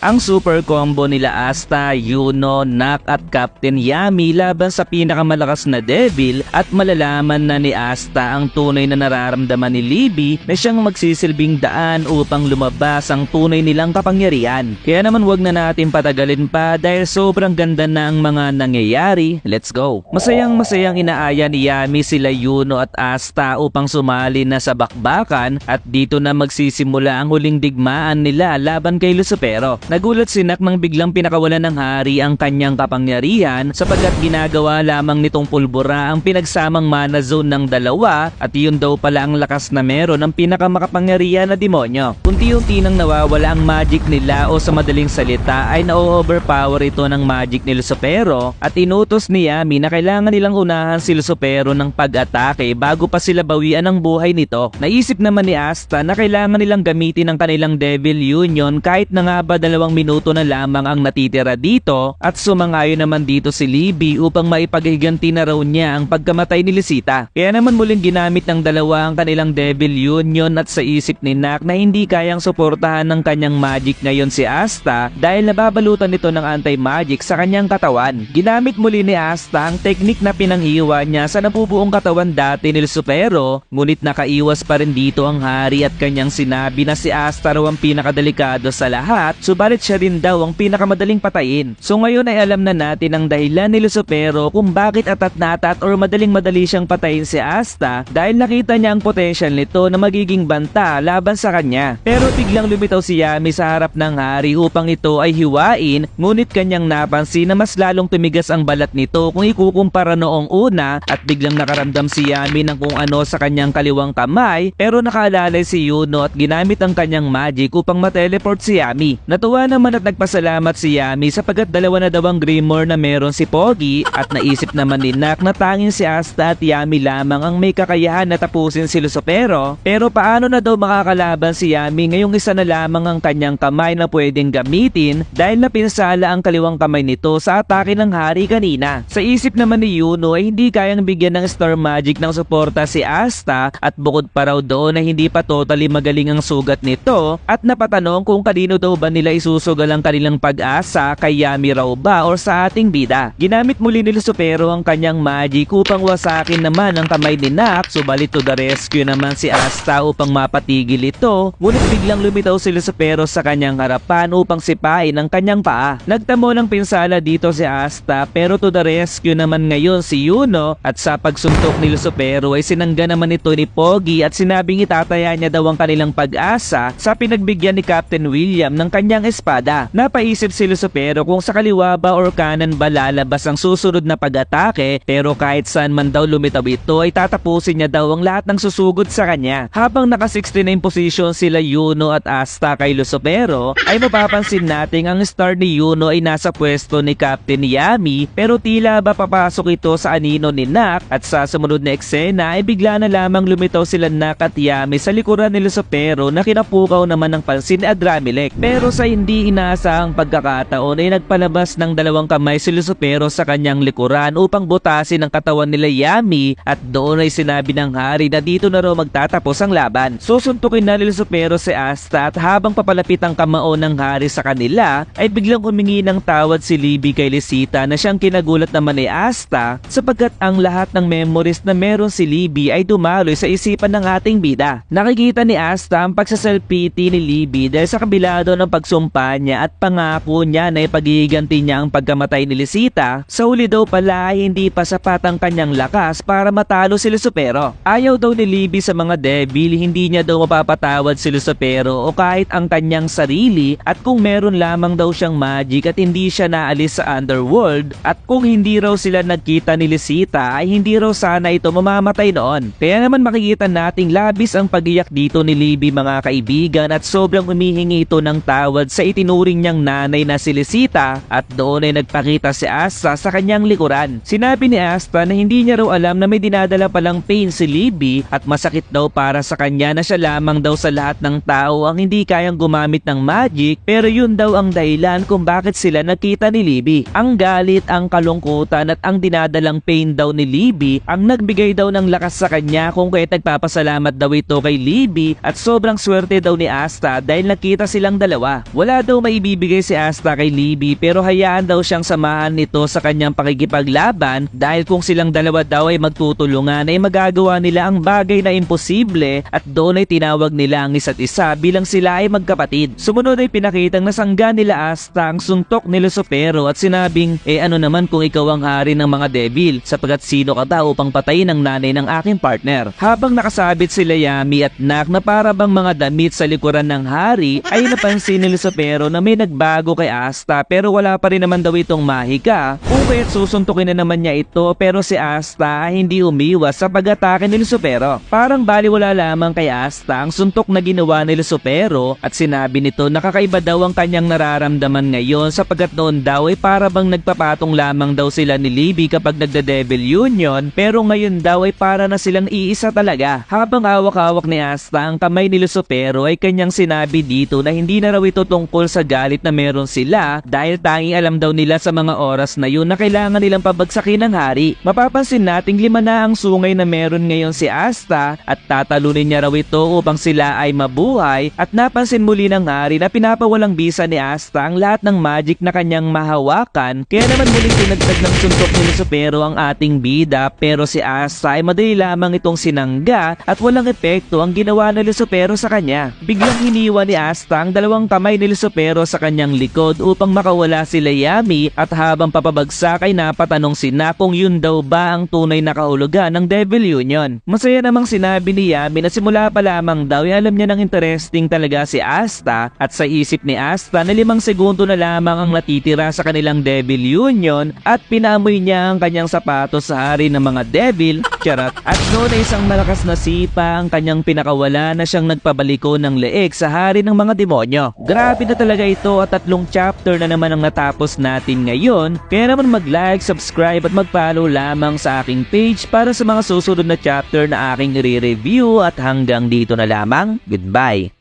Ang super combo nila Asta, Yuno, Nak at Captain Yami laban sa pinakamalakas na devil at malalaman na ni Asta ang tunay na nararamdaman ni Libby na siyang magsisilbing daan upang lumabas ang tunay nilang kapangyarihan. Kaya naman wag na natin patagalin pa dahil sobrang ganda na ang mga nangyayari. Let's go! Masayang inaaya ni Yami sila Yuno at Asta upang sumali na sa bakbakan at dito na magsisimula ang huling digmaan nila laban kay Lucifero. Nagulat si Nak nang biglang pinakawalan ng hari ang kanyang kapangyarihan sapagkat ginagawa lamang nitong pulbura ang pinagsamang mana zone ng dalawa at yun daw pala ang lakas na meron ng pinakamakapangyarihan na demonyo. Unti-unti nang nawawala ang magic nila o sa madaling salita ay na-overpower ito ng magic ni Lucifero at inutos ni Yami na kailangan nilang unahan si Lucifero ng pag-atake bago pa sila bawian ang buhay nito. Naisip naman ni Asta na kailangan nilang gamitin ang kanilang Devil Union kahit na nga ba 2 minuto na lamang ang natitira dito at sumangayon naman dito si Libby upang maipagiganti na raw niya ang pagkamatay ni Lisita. Kaya naman muling ginamit ng dalawa ang kanilang Devil Union at sa isip ni Nak na hindi kayang suportahan ng kanyang magic ngayon si Asta dahil nababalutan nito ng anti-magic sa kanyang katawan. Ginamit muli ni Asta ang teknik na pinanghiwa niya sa nabubuong katawan dati ni Lucifero, ngunit nakaiwas pa rin dito ang hari at kanyang sinabi na si Asta raw ang pinakadelikado sa lahat, subalit siya din daw ang pinakamadaling patayin. So ngayon ay alam na natin ang dahilan ni Lucifero kung bakit atat na atat or madaling-madali siyang patayin si Asta dahil nakita niya ang potential nito na magiging banta laban sa kanya. Pero biglang lumitaw si Yami sa harap ng hari upang ito ay hiwain, ngunit kanyang napansin na mas lalong tumigas ang balat nito kung ikukumpara noong una at biglang nakaramdam si Yami ng kung ano sa kanyang kaliwang kamay pero nakaalalay si Yuno at ginamit ang kanyang magic upang mateleport si Yami. Natuwa naman at nagpasalamat si Yami sapagkat 2 na daw ang Grimoire na meron si Pogi at naisip naman ni Nak na tanging si Asta at Yami lamang ang may kakayahan na tapusin si Lucifero. Pero paano na daw makakalaban si Yami ngayong isa na lamang ang kanyang kamay na pwedeng gamitin dahil napinsala ang kaliwang kamay nito sa atake ng hari kanina. Sa isip naman ni Yuno ay hindi kayang bigyan ng Star Magic ng suporta si Asta at bukod pa raw doon ay hindi pa totally magaling ang sugat nito at napatanong kung kanino daw ba nila isusugal ang kanilang pag-asa, kay Yami raw ba or sa ating bida. Ginamit muli ni Lucifero ang kanyang magic upang wasakin naman ang kamay ni Nak, subalit to the rescue naman si Asta upang mapatigil ito, ngunit biglang lumitaw si Lucifero sa kanyang harapan upang sipain ang kanyang paa. Nagtamo ng pinsala dito si Asta pero to the rescue naman ngayon si Yuno at sa pagsuntok ni Lucifero ay sinangga naman ito ni Pogi at sinabing itataya niya daw ang kanilang pag-asa sa pinagbigyan ni Captain William ng kanyang espada. Napaisip si Lucifero kung sa kaliwa ba or kanan ba lalabas ang susunod na pag-atake pero kahit saan man daw lumitaw ito ay tatapusin niya daw ang lahat ng susugod sa kanya. Habang naka 69 position sila Yuno at Asta kay Lucifero ay mapapansin natin ang star ni Yuno ay nasa pwesto ni Captain Yami pero tila ba papasok ito sa anino ni Nak at sa sumunod na eksena ay bigla na lamang lumitaw sila Nak at Yami sa likuran ni Lucifero na kinapukaw naman ng pansin ni Adramelech. Pero sa hindi inaasahang pagkakataon ay nagpalabas ng 2 kamay si Lucifero sa kanyang likuran upang butasin ang katawan nila Yami at doon ay sinabi ng hari na dito na raw magtatapos ang laban. Susuntukin na ni Lucifero si Asta at habang papalapit ang kamao ng hari sa kanila ay biglang humingi ng tawad si Libby kay Lisita na siyang kinagulat naman ni Asta sapagkat ang lahat ng memories na meron si Libby ay dumaloy sa isipan ng ating bida. Nakikita ni Asta ang pagsaself-pity ni Libby dahil sa kabila daw ng pagsumpa niya at pangako niya na ipagiganti niya ang pagkamatay ni Lisita, sa huli daw pala ay hindi pa sapat ang kanyang lakas para matalo si Lucifero. Ayaw daw ni Libby sa mga devil, hindi niya daw mapapatawad si Lucifero o kahit ang kanyang sarili at kung meron lamang daw siyang magic at hindi siya naalis sa underworld at kung hindi raw sila nagkita ni Lisita ay hindi raw sana ito mamamatay noon. Kaya naman makikita nating labis ang pag-iyak dito ni Libby mga kaibigan at sobrang humihingi ito ng tawad sa itinuring niyang nanay na si Lisita at doon ay nagpakita si Asta sa kanyang likuran. Sinabi ni Asta na hindi niya raw alam na may dinadala palang pain si Libby at masakit daw para sa kanya na siya lamang daw sa lahat ng tao ang hindi kayang gumamit ng magic pero yun daw ang dahilan kung bakit sila nakita ni Libby. Ang galit, ang kalungkutan at ang dinadalang pain daw ni Libby ang nagbigay daw ng lakas sa kanya kung kaya nagpapasalamat daw ito kay Libby at sobrang swerte daw ni Asta dahil nakita silang dalawa. Wala Wala daw maibibigay si Asta kay Libby pero hayaan daw siyang samahan nito sa kanyang pakikipaglaban dahil kung silang dalawa daw ay magtutulungan ay magagawa nila ang bagay na imposible at doon ay tinawag nila ang isa't isa bilang sila ay magkapatid. Sumunod ay pinakitang nasangga nila Asta ang suntok ni Lucifero at sinabing, ano naman kung ikaw ang hari ng mga devil sapagkat sino ka daw upang patayin ang nanay ng aking partner. Habang nakasabit sila Yami at Nak na para bang mga damit sa likuran ng hari ay napansin ni Lucifero na may nagbago kay Asta pero wala pa rin naman daw itong mahika. Kaya't susuntukin na naman niya ito pero si Asta hindi umiwas sa pag-atake ni Lucifero. Parang baliwala lamang kay Asta ang suntok na ginawa ni Lucifero at sinabi nito na kakaiba daw ang kanyang nararamdaman ngayon sapagkat noon daw ay para bang nagpapatong lamang daw sila ni Libby kapag nagda-devil union pero ngayon daw ay para na silang iisa talaga. Habang hawak-hawak ni Asta ang kamay ni Lucifero ay kanyang sinabi dito na hindi na raw ito tungkol sa galit na meron sila dahil tanging alam daw nila sa mga oras na yun na kailangan nilang pabagsakin ng hari. Mapapansin nating 5 na ang sungay na meron ngayon si Asta at tatalunin niya raw ito upang sila ay mabuhay at napansin muli ng hari na pinapawalang bisa ni Asta ang lahat ng magic na kanyang mahawakan kaya naman muling tinagtag ng suntok ni Lucifero ang ating bida pero si Asta ay madali lamang itong sinangga at walang epekto ang ginawa ni Lucifero sa kanya. Biglang hiniwa ni Asta ang dalawang kamay ni Lucifero sa kanyang likod upang makawala sila Yami at habang papabagsak ay napatanong si Nak kung yun daw ba ang tunay na kahulugan ng Devil Union. Masaya namang sinabi ni Yami na simula pa lamang daw ay alam niya ng interesting talaga si Asta at sa isip ni Asta na 5 segundo na lamang ang natitira sa kanilang Devil Union at pinaamoy niya ang kanyang sapatos sa hari ng mga devil, charot, at noon ay isang malakas na sipa ang kanyang pinakawala na siyang nagpabaliko ng leeg sa hari ng mga demonyo. Grabe na talaga ito at 3 chapter na naman ang natapos natin ngayon kaya naman mag-like, subscribe at mag-follow lamang sa aking page para sa mga susunod na chapter na aking i-review at hanggang dito na lamang. Goodbye!